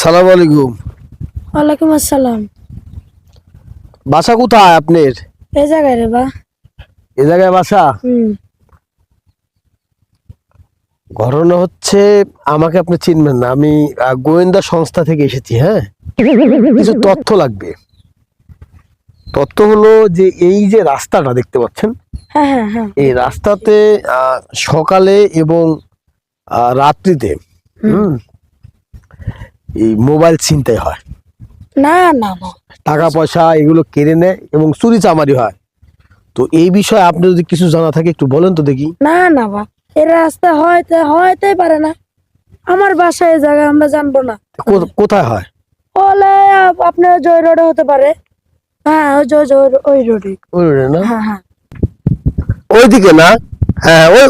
আসসালামু আলাইকুম। ওয়ালাইকুম আসসালাম। বাসা কোথায় আপনার? এই জায়গায় রে বা। এ জায়গায় বাসা? হুম। ঘটনা হচ্ছে, আমাকে আপনি চিনবেন না, আমি গোয়েন্দা সংস্থা থেকে এসেছি। হ্যাঁ, কিছু তথ্য লাগবে। তথ্য হলো যে এই যে রাস্তাটা দেখতে পাচ্ছেন, হ্যাঁ হ্যাঁ হ্যাঁ। এই রাস্তাতে সকালে এবং রাত্রিতে হুম। এই মোবাইল ছিনতাই হয়, না না না। টাকা পয়সা এগুলো কেড়ে নেয় এবং চুরি চামারি হয়। তো এই বিষয়ে আপনি যদি কিছু জানা থাকে একটু বলেন তো দেখি। না না বা, এই রাস্তা হয়তেই পারে না। আমার বাসা এই জায়গায়, আমরা জানবো না। কোথায় হয়? ওলে আপনার জয় রোডে হতে পারে। হ্যাঁ, ওই জয় জয় ওই রোডে। ওই road এ না? হ্যাঁ হ্যাঁ। ওইদিকে না? হ্যাঁ, ওই